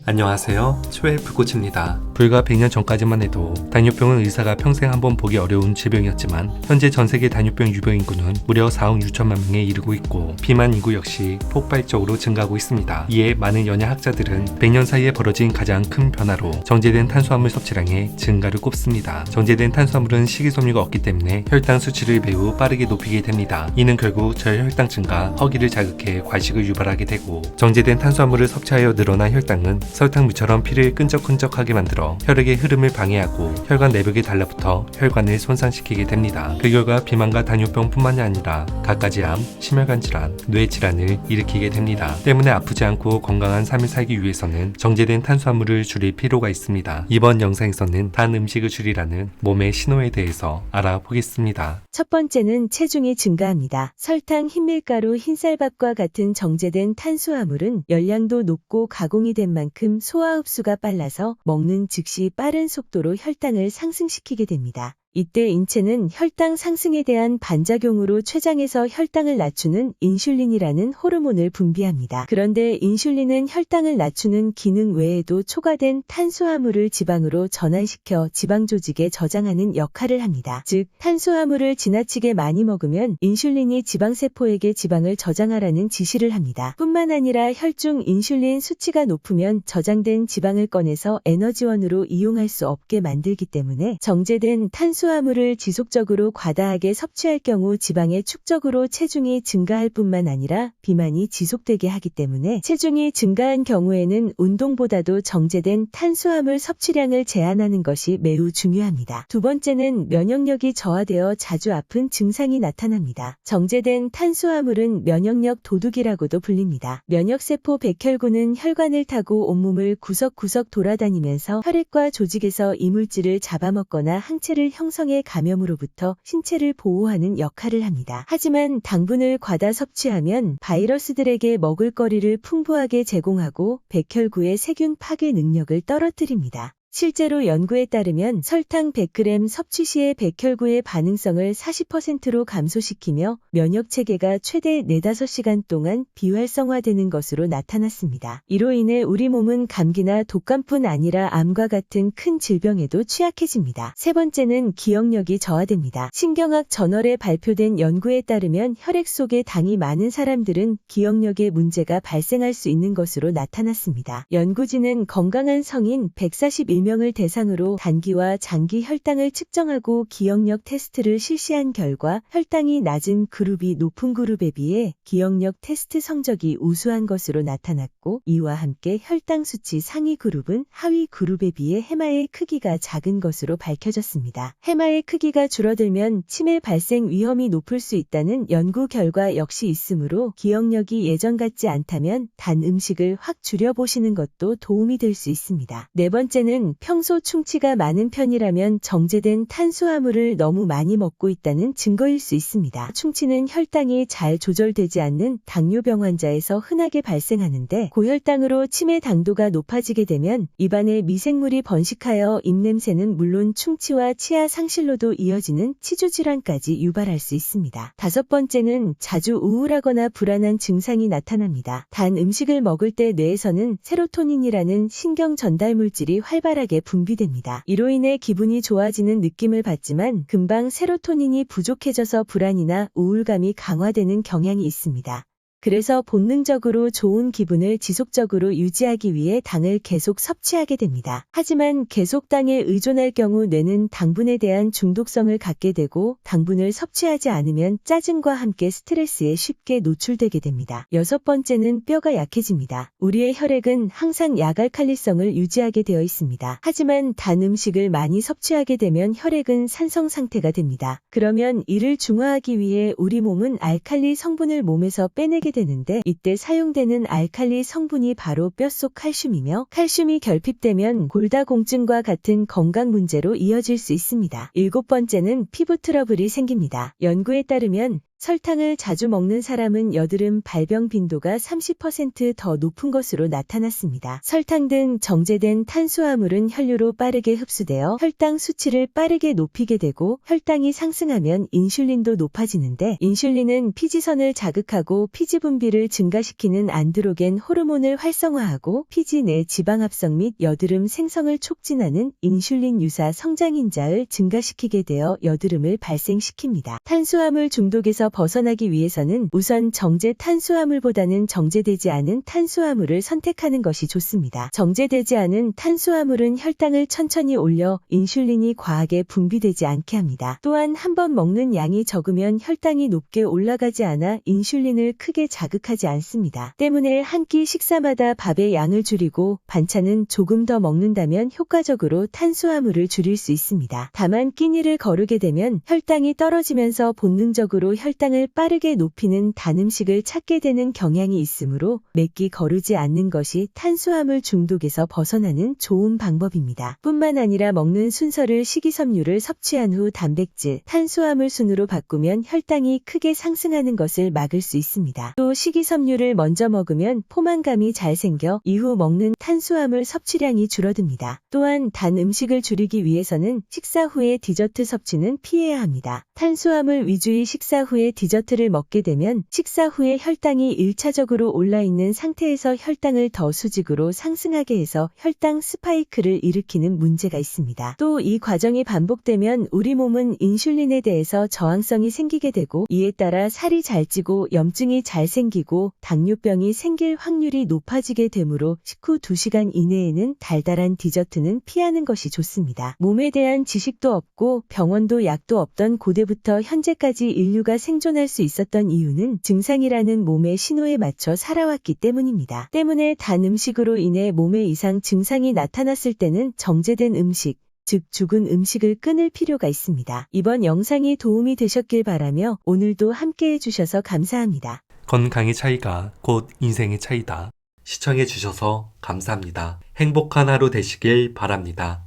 안녕하세요. 초헬프 코치입니다. 불과 100년 전까지만 해도 당뇨병은 의사가 평생 한번 보기 어려운 질병이었지만 현재 전세계 당뇨병 유병 인구는 무려 4억 6천만 명에 이르고 있고 비만 인구 역시 폭발적으로 증가하고 있습니다. 이에 많은 연예학자들은 100년 사이에 벌어진 가장 큰 변화로 정제된 탄수화물 섭취량의 증가를 꼽습니다. 정제된 탄수화물은 식이섬유가 없기 때문에 혈당 수치를 매우 빠르게 높이게 됩니다. 이는 결국 저혈당 증가, 허기를 자극해 과식을 유발하게 되고 정제된 탄수화물을 섭취하여 늘어난 혈당은 설탕물처럼 피를 끈적끈적하게 만들어 혈액의 흐름을 방해하고 혈관 내벽에 달라붙어 혈관을 손상시키게 됩니다. 그 결과 비만과 당뇨병뿐만이 아니라 갖가지암, 심혈관 질환, 뇌 질환을 일으키게 됩니다. 때문에 아프지 않고 건강한 삶을 살기 위해서는 정제된 탄수화물을 줄일 필요가 있습니다. 이번 영상에서는 단 음식을 줄이라는 몸의 신호에 대해서 알아보겠습니다. 첫 번째는 체중이 증가합니다. 설탕, 흰밀가루, 흰쌀밥과 같은 정제된 탄수화물은 열량도 높고 가공이 된 만큼 소화 흡수가 빨라서 먹는 즉시 빠른 속도로 혈당을 상승시키게 됩니다. 이때 인체는 혈당 상승에 대한 반작용으로 췌장에서 혈당을 낮추는 인슐린이라는 호르몬을 분비합니다. 그런데 인슐린은 혈당을 낮추는 기능 외에도 초과된 탄수화물을 지방으로 전환시켜 지방 조직에 저장하는 역할을 합니다. 즉, 탄수화물을 지나치게 많이 먹으면 인슐린이 지방세포에게 지방을 저장하라는 지시를 합니다. 뿐만 아니라 혈중 인슐린 수치가 높으면 저장된 지방을 꺼내서 에너지원으로 이용할 수 없게 만들기 때문에 정제된 탄수화물을 지속적으로 과다하게 섭취할 경우 지방의 축적으로 체중이 증가할 뿐만 아니라 비만이 지속되게 하기 때문에 체중이 증가한 경우에는 운동보다도 정제된 탄수화물 섭취량을 제한하는 것이 매우 중요합니다. 두 번째는 면역력이 저하되어 자주 아픈 증상이 나타납니다. 정제된 탄수화물은 면역력 도둑이라고도 불립니다. 면역세포 백혈구는 혈관을 타고 온몸을 구석구석 돌아다니면서 혈액과 조직에서 이물질을 잡아먹거나 항체를 형성해 감염으로부터 신체를 보호하는 역할을 합니다. 하지만 당분을 과다 섭취하면 바이러스들에게 먹을거리를 풍부하게 제공하고 백혈구의 세균 파괴 능력을 떨어뜨립니다. 실제로 연구에 따르면 설탕 100g 섭취 시에 백혈구의 반응성을 40%로 감소시키며 면역체계가 최대 4-5시간 동안 비활성화되는 것으로 나타났습니다. 이로 인해 우리 몸은 감기나 독감뿐 아니라 암과 같은 큰 질병에도 취약해집니다. 세 번째는 기억력이 저하됩니다. 신경학 저널에 발표된 연구에 따르면 혈액 속에 당이 많은 사람들은 기억력에 문제가 발생할 수 있는 것으로 나타났습니다. 연구진은 건강한 성인 141명을 대상으로 단기와 장기 혈당을 측정하고 기억력 테스트를 실시한 결과 혈당이 낮은 그룹이 높은 그룹에 비해 기억력 테스트 성적이 우수한 것으로 나타났고 이와 함께 혈당 수치 상위 그룹은 하위 그룹에 비해 해마의 크기가 작은 것으로 밝혀졌습니다. 해마의 크기가 줄어들면 치매 발생 위험이 높을 수 있다는 연구 결과 역시 있으므로 기억력이 예전 같지 않다면 단 음식을 확 줄여보시는 것도 도움이 될 수 있습니다. 네 번째는 평소 충치가 많은 편이라면 정제된 탄수화물을 너무 많이 먹고 있다는 증거일 수 있습니다. 충치는 혈당이 잘 조절되지 않는 당뇨병 환자에서 흔하게 발생하는데 고혈당으로 치매 당도가 높아지게 되면 입안에 미생물이 번식하여 입냄새는 물론 충치와 치아 상실로도 이어지는 치주질환까지 유발할 수 있습니다. 다섯 번째는 자주 우울하거나 불안한 증상이 나타납니다. 단 음식을 먹을 때 뇌에서는 세로토닌이라는 신경 전달 물질이 활발하게 분비됩니다. 이로 인해 기분이 좋아지는 느낌을 받지만 금방 세로토닌이 부족해져서 불안이나 우울감이 강화되는 경향이 있습니다. 그래서 본능적으로 좋은 기분을 지속적으로 유지하기 위해 당을 계속 섭취하게 됩니다. 하지만 계속 당에 의존할 경우 뇌는 당분에 대한 중독성을 갖게 되고 당분을 섭취하지 않으면 짜증과 함께 스트레스에 쉽게 노출되게 됩니다. 여섯 번째는 뼈가 약해집니다. 우리의 혈액은 항상 약알칼리성을 유지하게 되어 있습니다. 하지만 단 음식을 많이 섭취하게 되면 혈액은 산성 상태가 됩니다. 그러면 이를 중화하기 위해 우리 몸은 알칼리 성분을 몸에서 빼내게 되는데 이때 사용되는 알칼리 성분이 바로 뼛속 칼슘이며 칼슘이 결핍되면 골다공증과 같은 건강 문제로 이어질 수 있습니다. 일곱 번째는 피부 트러블이 생깁니다. 연구에 따르면 설탕을 자주 먹는 사람은 여드름 발병 빈도가 30% 더 높은 것으로 나타났습니다. 설탕 등 정제된 탄수화물은 혈류로 빠르게 흡수되어 혈당 수치를 빠르게 높이게 되고 혈당이 상승하면 인슐린도 높아지는데 인슐린은 피지선을 자극하고 피지 분비를 증가시키는 안드로겐 호르몬을 활성화하고 피지 내 지방 합성 및 여드름 생성을 촉진하는 인슐린 유사 성장인자를 증가시키게 되어 여드름을 발생시킵니다. 탄수화물 중독에서 벗어나기 위해서는 우선 정제 탄수화물보다는 정제되지 않은 탄수화물을 선택하는 것이 좋습니다. 정제되지 않은 탄수화물은 혈당을 천천히 올려 인슐린이 과하게 분비되지 않게 합니다. 또한 한 번 먹는 양이 적으면 혈당이 높게 올라가지 않아 인슐린을 크게 자극하지 않습니다. 때문에 한 끼 식사마다 밥의 양을 줄이고 반찬은 조금 더 먹는다면 효과적으로 탄수화물을 줄일 수 있습니다. 다만 끼니를 거르게 되면 혈당이 떨어지면서 본능적으로 혈당을 빠르게 높이는 단 음식을 찾게 되는 경향이 있으므로 매끼 거르지 않는 것이 탄수화물 중독에서 벗어나는 좋은 방법입니다. 뿐만 아니라 먹는 순서를 식이섬유를 섭취한 후 단백질, 탄수화물 순으로 바꾸면 혈당이 크게 상승하는 것을 막을 수 있습니다. 또 식이섬유를 먼저 먹으면 포만감이 잘 생겨 이후 먹는 탄수화물 섭취량이 줄어듭니다. 또한 단 음식을 줄이기 위해서는 식사 후에 디저트 섭취는 피해야 합니다. 탄수화물 위주의 식사 후에 디저트를 먹게 되면 식사 후에 혈당이 1차적으로 올라있는 상태에서 혈당을 더 수직으로 상승하게 해서 혈당 스파이크를 일으키는 문제가 있습니다. 또 이 과정이 반복되면 우리 몸은 인슐린에 대해서 저항성이 생기게 되고 이에 따라 살이 잘 찌고 염증이 잘 생기고 당뇨병이 생길 확률이 높아지게 되므로 식후 2시간 이내에는 달달한 디저트는 피하는 것이 좋습니다. 몸에 대한 지식도 없고 병원도 약도 없던 고대부터 현재까지 인류가 생존할 수 있었던 이유는 증상이라는 몸의 신호에 맞춰 살아왔기 때문입니다. 때문에 단 음식으로 인해 몸에 이상 증상이 나타났을 때는 정제된 음식, 즉 죽은 음식을 끊을 필요가 있습니다. 이번 영상이 도움이 되셨길 바라며 오늘도 함께 해주셔서 감사합니다. 건강의 차이가 곧 인생의 차이다. 시청해주셔서 감사합니다. 행복한 하루 되시길 바랍니다.